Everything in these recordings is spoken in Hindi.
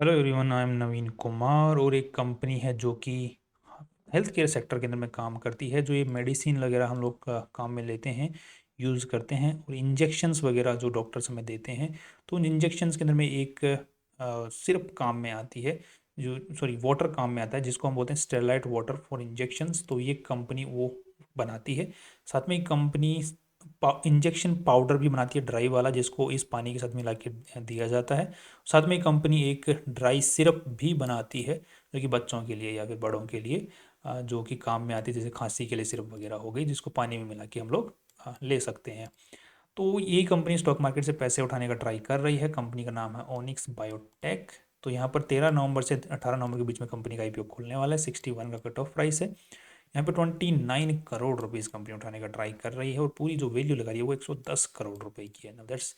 हेलो एवरीवन, आई एम नवीन कुमार और एक कंपनी है जो कि हेल्थ केयर सेक्टर के अंदर में काम करती है। जो ये मेडिसिन वगैरह हम लोग का काम में लेते हैं, यूज़ करते हैं, और इंजेक्शंस वगैरह जो डॉक्टर्स हमें देते हैं, तो उन इंजेक्शंस के अंदर में एक सिर्फ काम में आती है, जो सॉरी वाटर काम में आता है, जिसको हम बोलते हैं स्टेरलाइट वाटर फॉर इंजेक्शंस। तो ये कंपनी वो बनाती है। साथ में कंपनी इंजेक्शन पाउडर भी बनाती है, ड्राई वाला, जिसको इस पानी के साथ मिला के दिया जाता है। साथ में कंपनी एक ड्राई सिरप भी बनाती है, जो कि बच्चों के लिए या फिर बड़ों के लिए जो कि काम में आती है, जैसे खांसी के लिए सिरप वगैरह हो गई, जिसको पानी में मिला के हम लोग ले सकते हैं। तो ये कंपनी स्टॉक मार्केट से पैसे उठाने का ट्राई कर रही है। कंपनी का नाम है ओनिक्स बायोटेक। तो यहाँ पर 13 नवंबर से 18 नवंबर के बीच में कंपनी का आईपीओ खुलने वाला है। 61 का कट ऑफ प्राइस है। यहाँ पे 29 करोड़ रुपीज़ कंपनी उठाने का ट्राई कर रही है, और पूरी जो वैल्यू लगा रही है वो 110 करोड़ रुपए की है। दैट्स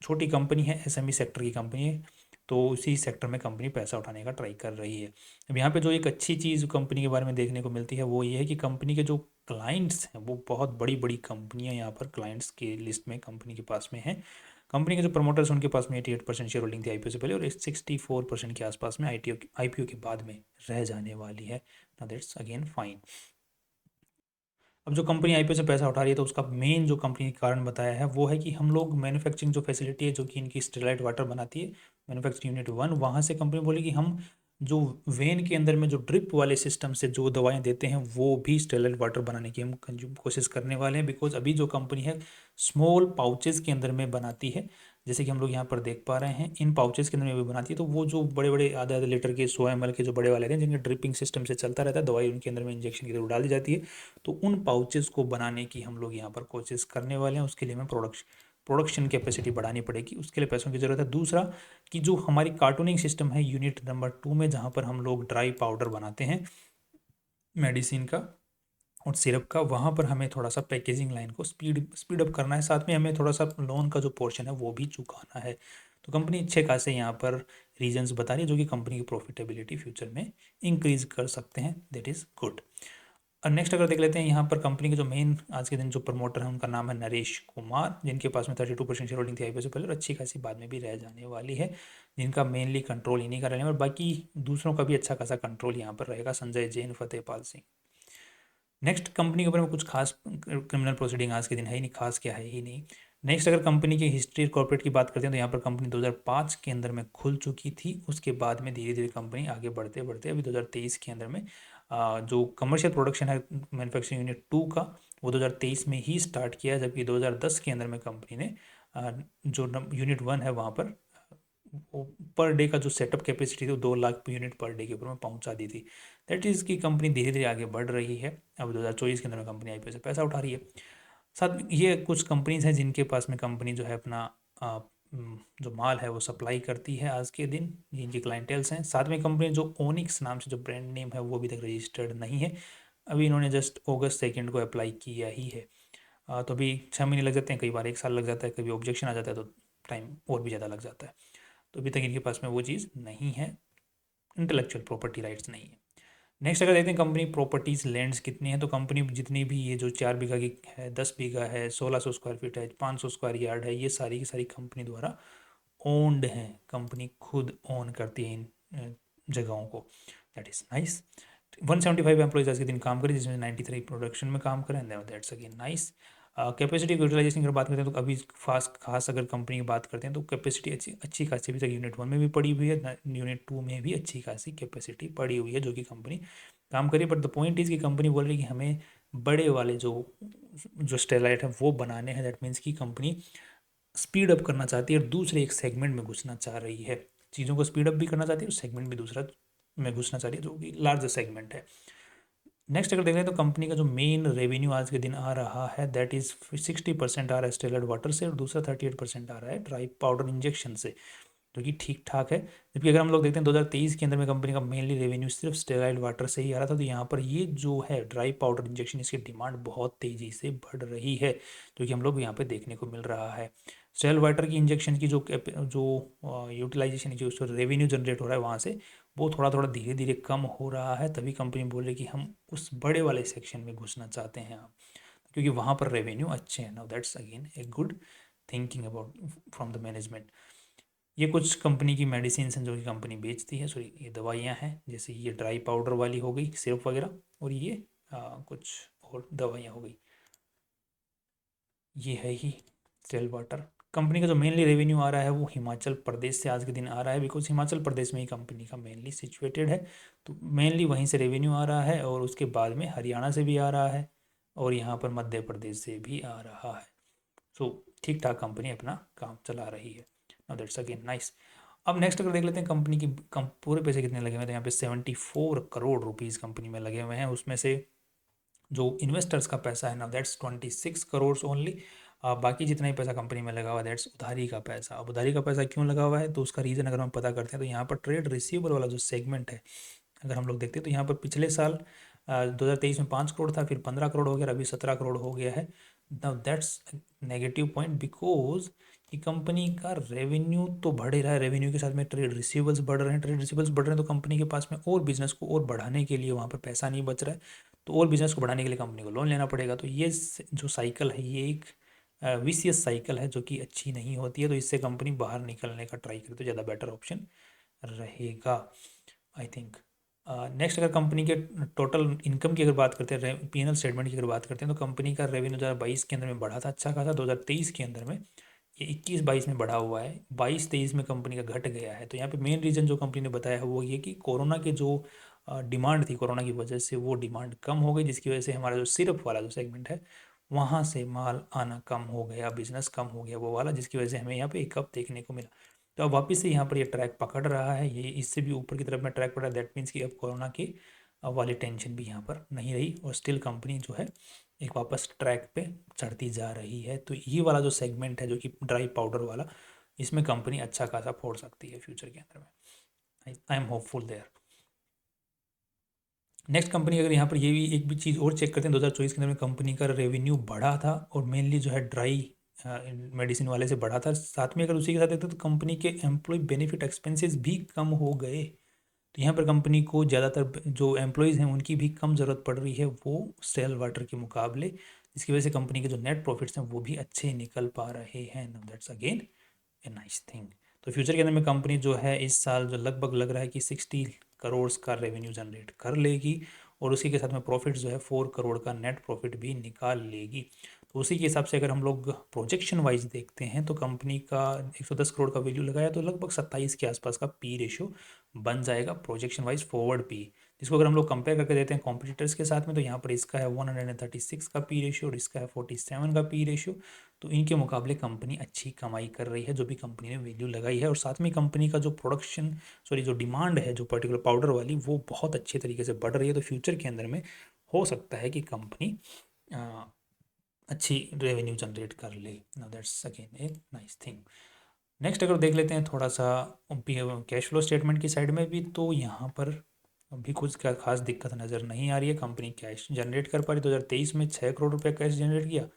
छोटी कंपनी है, एसएमई सेक्टर की कंपनी है। तो उसी सेक्टर में कंपनी पैसा उठाने का ट्राई कर रही है। अब यहाँ पे जो एक अच्छी चीज़ कंपनी के बारे में देखने को मिलती है वो ये है कि कंपनी के जो क्लाइंट्स हैं वो बहुत बड़ी बड़ी कंपनियां यहाँ पर क्लाइंट्स के लिस्ट में कंपनी के पास में है। कंपनी के जो प्रमोटर्स उनके पास में 88% शेयर होल्डिंग थी आईपीओ से पहले, और 64% के आसपास में आईपीओ के बाद में रह जाने वाली है। That's again fine. अब जो कंपनी आईपीओ से पैसा उठा रही है, तो उसका मेन जो कंपनी ने कारण बताया है वो है कि हम लोग मैन्युफैक्चरिंग जो फैसिलिटी है, जो कि इनकी स्टेरलाइट वाटर बनाती है, मैन्युफैक्चरिंग यूनिट 1, वहाँ से कंपनी बोली कि हम जो वेन के अंदर में जो ड्रिप वाले सिस्टम से जो दवाएं देते हैं वो भी स्टेरलाइट वाटर बनाने की हम कंज्यूम कोशिश करने वाले हैं। बिकॉज अभी जो कंपनी है स्मॉल पाउचेज के अंदर में बनाती है, जैसे कि हम लोग यहाँ पर देख पा रहे हैं, इन पाउचेस के अंदर में भी बनाती है। तो वो जो बड़े बड़े आधा आधा लीटर के 100 ml के जो बड़े वाले हैं, जिनके ड्रिपिंग सिस्टम से चलता रहता है, दवाई उनके अंदर में इंजेक्शन की तरफ डाल दी जाती है। तो उन पाउचेस को बनाने की हम लोग यहाँ पर कोशिश करने वाले हैं। उसके लिए हमें प्रोडक्शन कैपेसिटी बढ़ानी पड़ेगी, उसके लिए पैसों की ज़रूरत है। दूसरा कि जो हमारी कार्टूनिंग सिस्टम है यूनिट नंबर 2 में, जहाँ पर हम लोग ड्राई पाउडर बनाते हैं मेडिसिन का और सिरप का, वहाँ पर हमें थोड़ा सा पैकेजिंग लाइन को स्पीड अप करना है। साथ में हमें थोड़ा सा लोन का जो पोर्शन है वो भी चुकाना है। तो कंपनी अच्छे खासे यहाँ पर रीजंस बता रही है, जो कि कंपनी की प्रॉफिटेबिलिटी फ्यूचर में इंक्रीज कर सकते हैं। That is good. और नेक्स्ट अगर देख लेते हैं, यहाँ पर कंपनी के जो मेन आज के दिन जो प्रमोटर हैं उनका नाम है नरेश कुमार, जिनके पास में 32% शेयर होल्डिंग थी आईपीओ से पहले, और अच्छी खासी बाद में भी रह जाने वाली है, जिनका मेनली कंट्रोल इन्हीं का रहने और बाकी दूसरों का भी अच्छा खासा कंट्रोल यहाँ पर रहेगा, संजय जैन, फतेहपाल सिंह। नेक्स्ट कंपनी के ऊपर में कुछ खास क्रिमिनल प्रोसीडिंग आज के दिन है ही नहीं, खास क्या है ही नहीं। नेक्स्ट अगर कंपनी की हिस्ट्री कॉर्पोरेट की बात करते हैं, तो यहाँ पर कंपनी 2005 के अंदर में खुल चुकी थी। उसके बाद में धीरे धीरे कंपनी आगे बढ़ते बढ़ते अभी 2023 के अंदर में जो कमर्शियल प्रोडक्शन है मैन्युफैक्चरिंग यूनिट 2 का, वो 2023 में ही स्टार्ट किया है। जबकि 2010 के अंदर में कंपनी ने जो यूनिट 1 है वहाँ पर वो पर डे का जो सेटअप कैपेसिटी थी वो 2 लाख यूनिट पर डे के ऊपर में पहुंचा दी थी। दैट इज़ की कंपनी धीरे धीरे आगे बढ़ रही है। अब 2024 के अंदर में कंपनी आईपीओ से पैसा उठा रही है। साथ में ये कुछ कंपनीज हैं जिनके पास में कंपनी जो है अपना जो माल है वो सप्लाई करती है आज के दिन, जिनकी क्लाइंटेल्स हैं। साथ में कंपनी जो ओनिक्स नाम से जो ब्रांड नेम है वो अभी तक रजिस्टर्ड नहीं है। अभी इन्होंने जस्ट अगस्त 2 को अप्लाई किया ही है। तो अभी 6 महीने लग जाते हैं, कई बार 1 साल लग जाता है, कभी ऑब्जेक्शन आ जाता है तो टाइम और भी ज़्यादा लग जाता है। तो अभी तक इनके पास में वो चीज़ नहीं है, इंटेलेक्चुअल प्रॉपर्टी राइट्स नहीं है। नेक्स्ट अगर देखते हैं कंपनी प्रॉपर्टीज़ लैंड्स कितनी है, तो कंपनी जितनी भी ये जो 4 बीघा की है, 10 बीघा है, 1600 स्क्वायर फीट है, 500 स्क्वायर यार्ड है, ये सारी की सारी कंपनी द्वारा ओन्ड हैं। कंपनी खुद ओन करती है इन जगहों को। That is nice. 175 एम्प्लॉइज आज के दिन काम करें, जिसमें 93 प्रोडक्शन में काम करें। That's again nice. Capacity utilization की अगर बात करते हैं, तो अभी फास्ट खास अगर कंपनी की बात करते हैं, तो कैपेसिटी अच्छी अच्छी खासी अभी तक यूनिट 1 में भी पड़ी हुई है, यूनिट 2 में भी अच्छी खासी कैपेसिटी पड़ी हुई है, जो कि कंपनी काम करी। बट द पॉइंट इज़ कि कंपनी बोल रही है कि हमें बड़े वाले जो जो स्टेरलाइट है वो बनाने हैं। दैट मीन्स की कंपनी स्पीड अप करना चाहती है और दूसरे एक सेगमेंट में घुसना चाह रही है। चीज़ों को स्पीड अप भी करना चाहती है और सेगमेंट भी दूसरा में घुसना चाह रही है, जो कि लार्ज सेगमेंट है। नेक्स्ट अगर देख रहे हैं, तो कंपनी का जो मेन रेवेन्यू आज के दिन आ रहा है, दैट इज़ 60% आ रहा है स्टेरलाइट वाटर से, और दूसरा 38% आ रहा है ड्राई पाउडर इंजेक्शन से, जो कि ठीक ठाक है। जबकि अगर हम लोग देखते हैं 2023 के अंदर में कंपनी का मेनली रेवेन्यू सिर्फ स्टेरॉइड वाटर से ही आ रहा था। तो यहाँ पर ये जो है ड्राई पाउडर इंजेक्शन, इसकी डिमांड बहुत तेज़ी से बढ़ रही है, जो कि हम लोग यहाँ पे देखने को मिल रहा है। स्टेरॉइड वाटर की इंजेक्शन की जो यूटिलाइजेशन जो रेवेन्यू जनरेट हो रहा है वहाँ से, वो थोड़ा थोड़ा धीरे धीरे कम हो रहा है। तभी कंपनी बोल रही है कि हम उस बड़े वाले सेक्शन में घुसना चाहते हैं आप, क्योंकि वहाँ पर रेवेन्यू अच्छे हैं। Now that's again a good thinking about from the management. ये कुछ कंपनी की मेडिसिन हैं जो कि कंपनी बेचती है, सॉरी ये दवाइयाँ हैं, जैसे ये ड्राई पाउडर वाली हो गई सिरप वगैरह, और ये कुछ और दवाइयाँ हो गई। ये है ही स्टेल वाटर। कंपनी का जो मेनली रेवेन्यू आ रहा है वो हिमाचल प्रदेश से आज के दिन आ रहा है, बिकॉज हिमाचल प्रदेश में ही कंपनी का मेनली सिचुएटेड है, तो मेनली वहीं से रेवेन्यू आ रहा है, और उसके बाद में हरियाणा से भी आ रहा है, और यहाँ पर मध्य प्रदेश से भी आ रहा है। सो ठीक ठाक कंपनी अपना काम चला रही है। Now that's again nice. अब नेक्स्ट अगर देख लेते हैं कंपनी की पूरे पैसे कितने लगे हुए हैं, तो यहाँ पे 74 करोड़ रुपीज़ कंपनी में लगे हुए हैं। उसमें से जो इन्वेस्टर्स का पैसा है ना, दैट्स 26 करोड़ ओनली। बाकी जितना ही पैसा कंपनी में लगा हुआ है दैट्स उधारी का पैसा। अब उधारी का पैसा क्यों लगा हुआ है, तो उसका रीज़न अगर हम पता करते हैं तो यहाँ पर ट्रेड रिसीवेबल वाला जो सेगमेंट है, अगर हम लोग देखते हैं तो यहाँ पर पिछले साल 2023 में 5 करोड़ था, फिर 15 करोड़ हो गया, अभी 17 करोड़ हो गया है। Now that's negative point, because कि कंपनी का रेवेन्यू तो बढ़ ही रहा है, रेवेन्यू के साथ में ट्रेड रिसीवेबल्स बढ़ रहे हैं, ट्रेड रिसीवेबल्स बढ़ रहे हैं, तो कंपनी के पास में और बिजनेस को और बढ़ाने के लिए वहाँ पर पैसा नहीं बच रहा है, तो और बिजनेस को बढ़ाने के लिए कंपनी को लोन लेना पड़ेगा। तो ये जो साइकिल है ये एक विशियस साइकिल है जो कि अच्छी नहीं होती है, तो इससे कंपनी बाहर निकलने का ट्राई करे तो ज़्यादा बेटर ऑप्शन रहेगा आई थिंक। नेक्स्ट अगर कंपनी के टोटल इनकम की अगर बात करते हैं, पीएनएल स्टेटमेंट की अगर बात करते हैं, तो कंपनी का रेवेन्यू 2022 के अंदर में बढ़ा था अच्छा खासा, 2023 के अंदर में ये 21-22 में बढ़ा हुआ है, 22-23 में कंपनी का घट गया है। तो यहाँ पे मेन रीज़न जो कंपनी ने बताया है वो ये कि कोरोना के जो डिमांड थी, कोरोना की वजह से वो डिमांड कम हो गई, जिसकी वजह से हमारा जो सिरप वाला जो सेगमेंट है वहाँ से माल आना कम हो गया, बिजनेस कम हो गया वो वाला, जिसकी वजह से हमें यहाँ पे एक कप देखने को मिला। तो अब वापस से यहाँ पर ये ट्रैक पकड़ रहा है, ये इससे भी ऊपर की तरफ में ट्रैक पकड़ रहा है, दैट मीन्स कि अब कोरोना की वाली टेंशन भी यहाँ पर नहीं रही, और स्टिल कंपनी जो है एक वापस ट्रैक पे चढ़ती जा रही है। तो ये वाला जो सेगमेंट है जो कि ड्राई पाउडर वाला, इसमें कंपनी अच्छा खासा फोड़ सकती है फ्यूचर के अंदर में। I am hopeful there. Next company अगर यहाँ पर ये भी एक भी चीज़ और चेक करते हैं, 2024 के अंदर में कंपनी का रेवेन्यू बढ़ा था, और मेनली जो है ड्राई मेडिसिन वाले से बढ़ा था। साथ में अगर उसी के साथ देखते हैं तो कंपनी के एम्प्लॉय बेनिफिट एक्सपेंसेस भी कम हो गए। तो यहाँ पर कंपनी को ज़्यादातर जो एम्प्लॉयज़ हैं उनकी भी कम ज़रूरत पड़ रही है वो सेल वाटर के मुकाबले, जिसकी वजह से कंपनी के जो नेट प्रॉफिट्स हैं वो भी अच्छे निकल पा रहे हैं। Now that's again a nice thing. तो फ्यूचर के अंदर में कंपनी जो है इस साल जो लगभग लग रहा है कि 60 करोड़ का रेवेन्यू जनरेट कर लेगी, और उसी के साथ में प्रॉफिट जो है 4 करोड़ का नेट प्रॉफिट भी निकाल लेगी। तो उसी के हिसाब से अगर हम लोग प्रोजेक्शन वाइज देखते हैं तो कंपनी का 110 करोड़ का वैल्यू लगाया तो लगभग 27 के आसपास का पी रेशियो बन जाएगा प्रोजेक्शन वाइज फॉरवर्ड पी, जिसको अगर हम लोग कंपेयर करके देते हैं कॉम्पिटिटर्स के साथ में, तो यहाँ पर इसका है 136 का पी रेशियो और इसका है 47 का पी रेशियो। तो इनके मुकाबले कंपनी अच्छी कमाई कर रही है जो भी कंपनी ने वैल्यू लगाई है, और साथ में कंपनी का जो प्रोडक्शन सॉरी जो डिमांड है जो पर्टिकुलर पाउडर वाली वो बहुत अच्छे तरीके से बढ़ रही है। तो फ्यूचर के अंदर में हो सकता है कि कंपनी अच्छी रेवेन्यू जनरेट कर ले। Now that's again a nice thing. Next अगर देख लेते हैं थोड़ा सा कैश फ्लो स्टेटमेंट की साइड में भी, तो यहाँ पर अभी कुछ क्या खास दिक्कत नज़र नहीं आ रही है। कंपनी कैश जनरेट कर पा रही, 2023 में 6 करोड़ रुपया कैश जनरेट किया,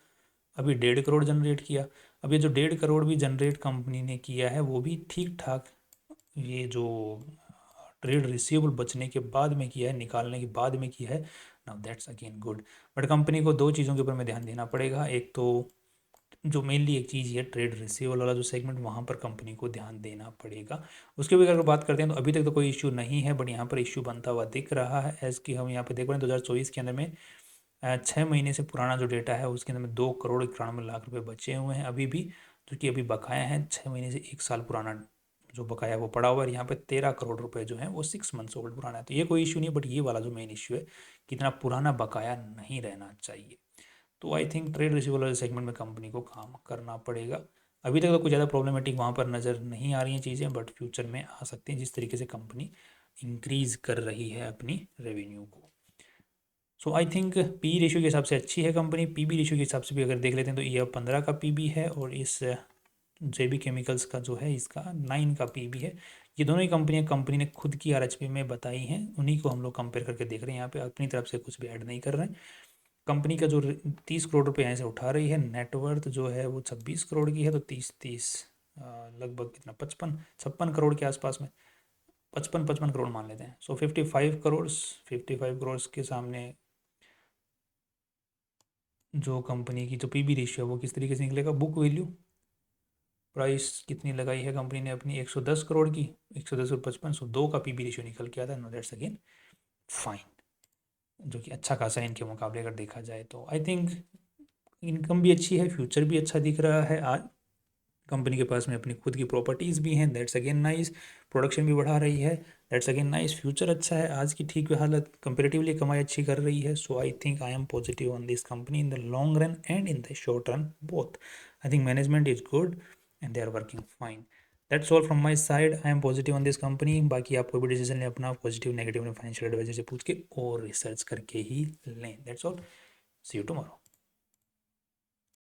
अभी 1.5 करोड़ जनरेट किया। अब ये जो 1.5 करोड़ भी जनरेट कंपनी ने किया है वो भी ठीक ठाक, ये जो ट्रेड रिसीवेबल बचने के बाद में किया है, निकालने के बाद में किया है। Now that's again good. But company को दो चीज़ों के ऊपर में ध्यान देना पड़ेगा। एक तो जो मेनली एक चीज़ है ट्रेड रिसीवेबल वाला जो सेगमेंट, वहाँ पर कंपनी को ध्यान देना पड़ेगा। उसके भी अगर बात करते हैं तो अभी तक तो कोई इश्यू नहीं है, बट यहाँ पर इश्यू बनता हुआ दिख रहा है। एज कि हम यहाँ पे देख रहे हैं 2024 के अंदर में 6 महीने से पुराना जो डेटा है उसके अंदर में 2 करोड़ 91 लाख रुपए बचे हुए हैं अभी भी, जो कि अभी बकाया हैं। 6 महीने से 1 साल पुराना जो बकाया वो पड़ा हुआ है। यहाँ पे 13 करोड़ रुपए जो है वो 6 मंथ्स ओल्ड पुराना है, तो ये कोई इशू नहीं है। बट ये वाला जो मेन इशू है कितना पुराना बकाया नहीं रहना चाहिए। तो आई थिंक ट्रेड रिसीवेबल वाले सेगमेंट में कंपनी को काम करना पड़ेगा। अभी तक तो कुछ ज़्यादा प्रॉब्लमेटिक वहाँ पर नज़र नहीं आ रही हैं चीज़ें, बट फ्यूचर में आ सकती हैं जिस तरीके से कंपनी इंक्रीज़ कर रही है अपनी रेवेन्यू को। सो आई थिंक पी रेशियो के हिसाब से अच्छी है कंपनी। पी बी रेशियो के हिसाब से भी अगर देख लेते हैं तो ये 15 का पी बी है, और इस जेबी केमिकल्स का जो है इसका 9 का पी बी है। ये दोनों ही कंपनियां कंपनी ने खुद की आरएचपी में बताई हैं, उन्हीं को हम लोग कंपेयर करके देख रहे हैं। यहाँ पे अपनी तरफ से कुछ भी ऐड नहीं कर रहे हैं। कंपनी का जो 30 करोड़ रुपये यहाँ से उठा रही है, नेटवर्थ जो है वो 26 करोड़ की है, तो 30 लगभग कितना 55 56 करोड़ के आसपास में, 55 करोड़ मान लेते हैं। सो 55 करोड़ के सामने जो कंपनी की जो पीबी रेशियो है वो किस तरीके से निकलेगा, बुक वैल्यू प्राइस कितनी लगाई है कंपनी ने अपनी, 110 करोड़ की, 110 और 55, 102 का पीबी रेशियो निकल के आता है। नो दैट्स अगेन फाइन, जो कि अच्छा खासा है इनके मुकाबले अगर देखा जाए तो। आई थिंक इनकम भी अच्छी है, फ्यूचर भी अच्छा दिख रहा है। आज कंपनी के पास में अपनी खुद की प्रॉपर्टीज़ भी हैं, दैट्स अगेन नाइस। प्रोडक्शन भी बढ़ा रही है, दैट्स अगेन नाइस। फ्यूचर अच्छा है, आज की ठीक हालत, कंपेरेटिवली कमाई अच्छी कर रही है। So I think I am positive on this company in the long run and in the short run both. I think management is good and they are working fine. That's all from my side, I am positive on this company. बाकी आप कोई भी डिसीजन लें अपना पॉजिटिव नेगेटिव फाइनेंशियल एडवाइजर से पूछ के और रिसर्च करके ही लें। That's all, see you tomorrow.